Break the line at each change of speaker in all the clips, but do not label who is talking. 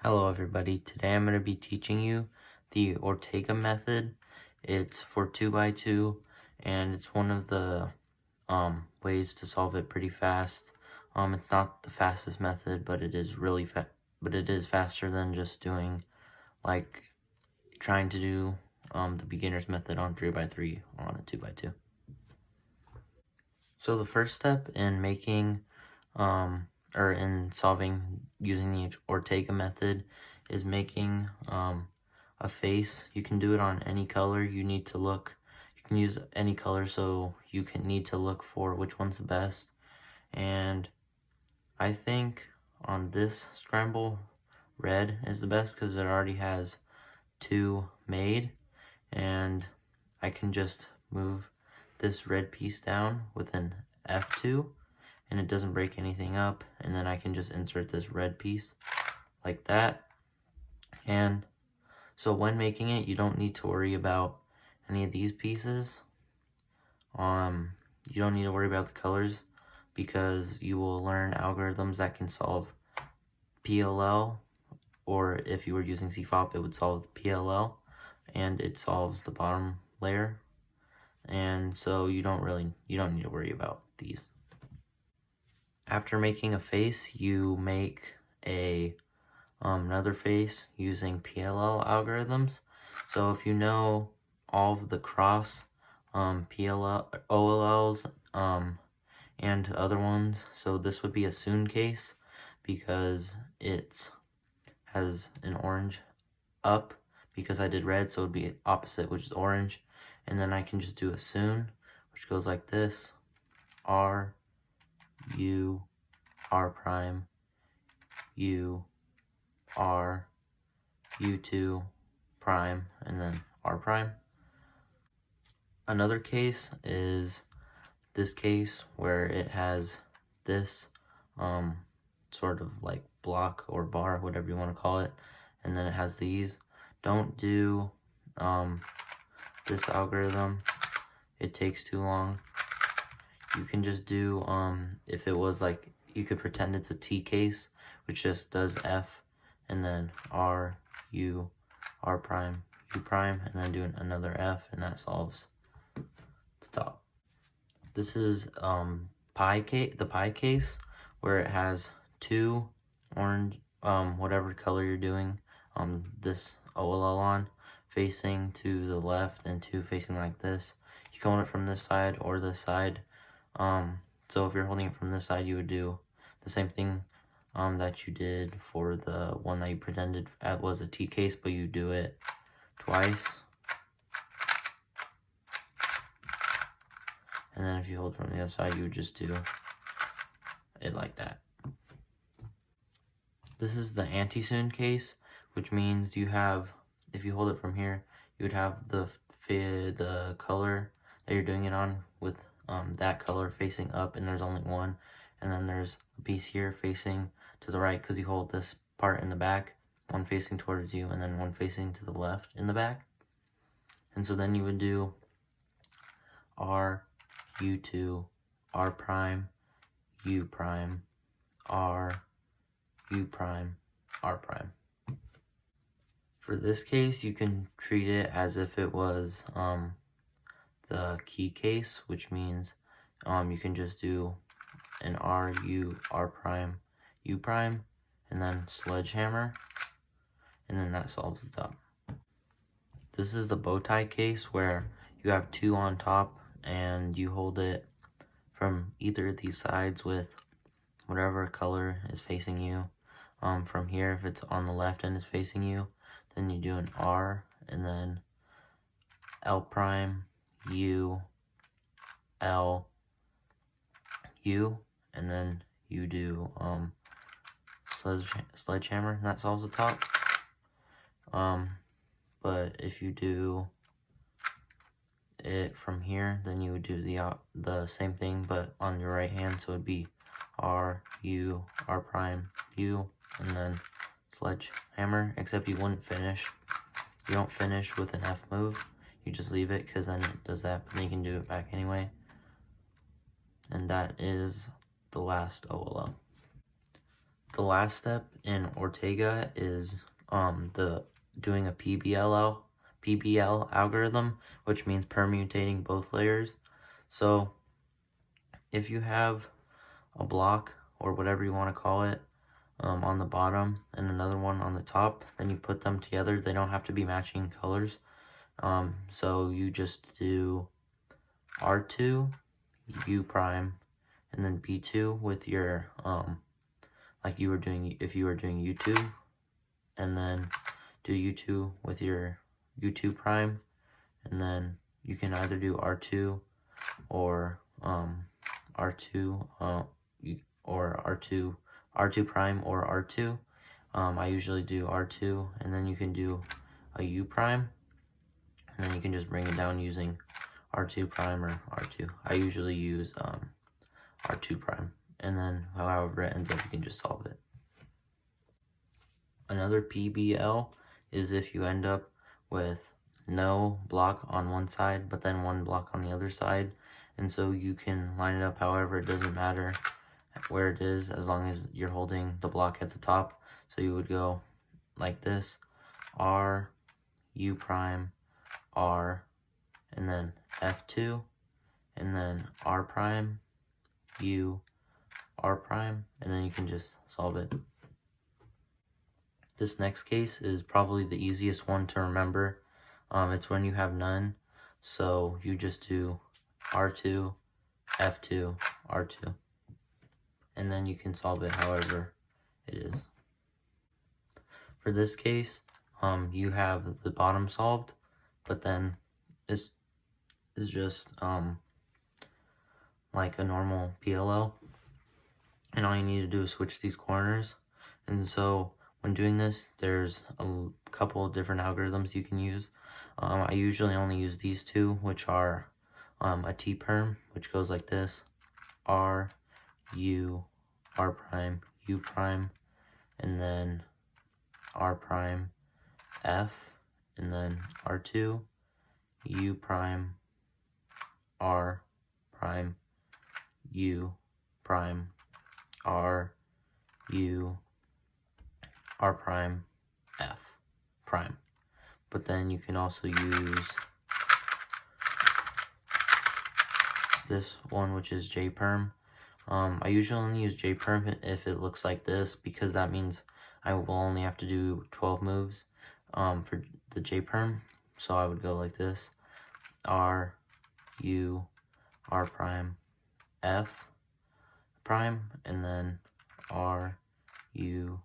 Hello everybody, today I'm going to be teaching you the Ortega method. It's for 2x2 and it's one of the ways to solve it pretty fast. It's not the fastest method, but it is faster than just doing trying to do the beginner's method on 3x3 or on a 2x2. So the first step in making or in solving using the Ortega method is making a face. You can do it on any color. You can use any color, so you need to look for which one's the best. And I think on this scramble, red is the best because it already has two made, and I can just move this red piece down with an F2 and it doesn't break anything up, and then I can just insert this red piece like that. And so when making it, you don't need to worry about any of these pieces. You don't need to worry about the colors because you will learn algorithms that can solve PLL, or if you were using CFOP, it would solve PLL, and it solves the bottom layer. And so you don't need to worry about these. After making a face, you make another face using PLL algorithms. So if you know all of the cross OLLs and other ones, so this would be a soon case because it has an orange up because I did red, so it would be opposite, which is orange. And then I can just do a soon, which goes like this: R, U, R prime, U, R, U2 prime, and then R prime. Another case is this case where it has this sort of like block or bar, whatever you want to call it, and then it has these. Don't do this algorithm, it takes too long. You can just do if it was like, you could pretend it's a T case, which just does F and then R, U, R prime, U prime, and then do another F, and that solves the top. This is the pie case, where it has two orange, whatever color you're doing this OLL on, facing to the left, and two facing like this. You can hold it from this side or this side. So if you're holding it from this side, you would do the same thing that you did for the one that you pretended was a T case, but you do it twice. And then if you hold from the other side, you would just do it like that. This is the anti-soon case, which means you have, if you hold it from here, you would have the color that you're doing it on with that color facing up, and there's only one. And then there's a piece here facing to the right because you hold this part in the back, one facing towards you and then one facing to the left in the back. And so then you would do R, U2, R prime, U prime, R, U prime, R prime. For this case, you can treat it as if it was the key case, which means you can just do an R, U, R prime, U prime, and then sledgehammer, and then that solves the top. This is the bow tie case where you have two on top and you hold it from either of these sides with whatever color is facing you. From here, if it's on the left and is facing you, then you do an R and then L prime, U, L, U, and then you do sledgehammer, and that solves the top. But if you do it from here, then you would do the same thing but on your right hand, so it'd be R, U, R prime, U, and then sledgehammer, except you wouldn't finish. You don't finish with an F move, you just leave it because then it does that, but then you can do it back anyway. And that is the last OLL. the last step in Ortega is doing a PBL algorithm, which means permutating both layers. So if you have a block or whatever you want to call it on the bottom and another one on the top, then you put them together. They don't have to be matching colors. So you just do R2, U prime, and then B2 with your like you were doing if you were doing U2, and then do U2 with your U2 prime, and then you can either do R2 or R2 or R2 prime or R2. I usually do R2, and then you can do a U prime, and then you can just bring it down using R2 prime or R2. I usually use R2 prime, and then however it ends up, you can just solve it. Another PBL is if you end up with no block on one side, but then one block on the other side, and so you can line it up however, it doesn't matter where it is as long as you're holding the block at the top. So you would go like this, R, U prime, R, and then F2, and then R prime, U, R prime, and then you can just solve it. This next case is probably the easiest one to remember. It's when you have none, so you just do R2, F2, R2, and then you can solve it however it is. For this case, you have the bottom solved, but then this is just like a normal PLL, and all you need to do is switch these corners. And so when doing this, there's a couple of different algorithms you can use. I usually only use these two, which are a T-perm, which goes like this, R, U, R prime, U prime, and then R prime, F, and then R2, U prime, R prime, U prime, R, U, R prime, F prime. But then you can also use this one, which is J perm. I usually only use J perm if it looks like this, because that means I will only have to do 12 moves for the J perm. So I would go like this, R, U, R prime, F prime, and then R, U,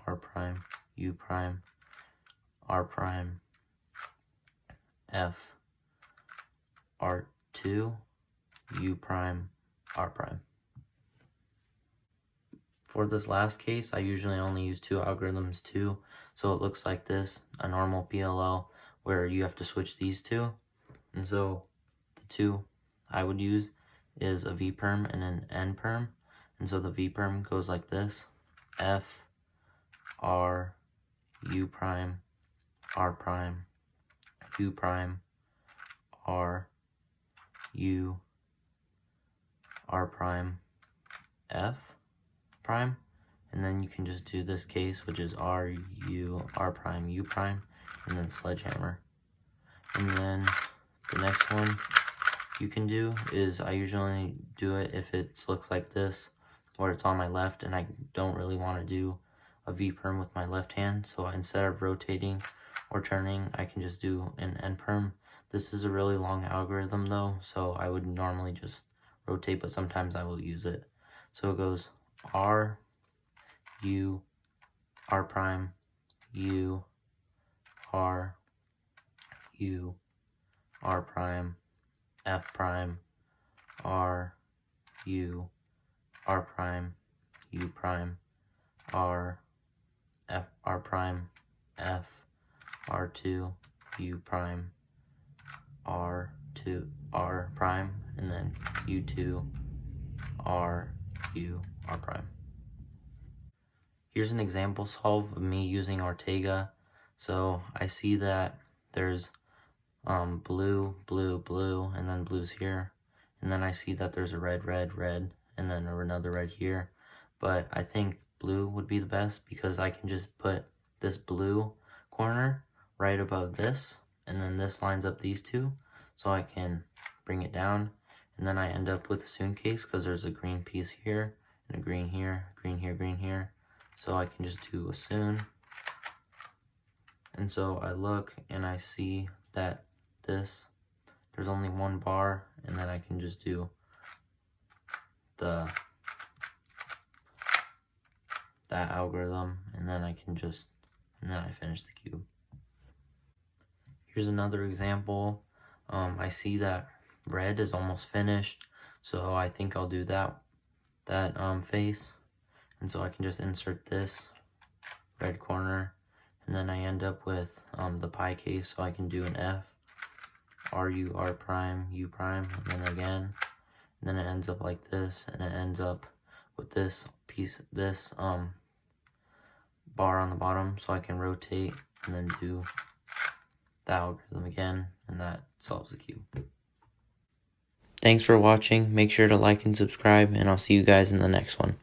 R prime, U prime, R prime, F, R2, U prime, R prime. For this last case, I usually only use two algorithms too, so it looks like this, a normal PLL, where you have to switch these two. And so the two I would use is a V perm and an N perm. And so the V perm goes like this, F, R, U prime, R prime, U prime, R, U, R prime, F prime, and then you can just do this case, which is R, U, R prime, U prime, and then sledgehammer. And then the next one you can do is, I usually do it if it looks like this, where it's on my left and I don't really want to do a V perm with my left hand, so instead of rotating or turning, I can just do an N perm. This is a really long algorithm though, so I would normally just rotate, but sometimes I will use it. So it goes R, U, R prime, U, R, U, R prime, F prime, R, U, R prime, U prime, R, F, R prime, F, R2, U prime, R2, R prime, and then U2, R, U, R prime. Here's an example solve of me using Ortega. So I see that there's blue, blue, blue, and then blues here. And then I see that there's a red, red, red, and then another red here. But I think blue would be the best, because I can just put this blue corner right above this, and then this lines up these two, so I can bring it down, and then I end up with a soon case because there's a green piece here, and a green here, green here, green here, so I can just do a soon. And so I look and I see that there's only one bar, and then I can just do that algorithm, and then I finish the cube. Here's another example. I see that red is almost finished, so I think I'll do that face, and so I can just insert this red corner, and then I end up with the pi case, so I can do an F, RU, R prime, U prime, and then again, and then it ends up like this, and it ends up with this piece, this bar on the bottom, so I can rotate and then do the algorithm again, and that solves the cube. Thanks for watching. Make sure to like and subscribe, and I'll see you guys in the next one.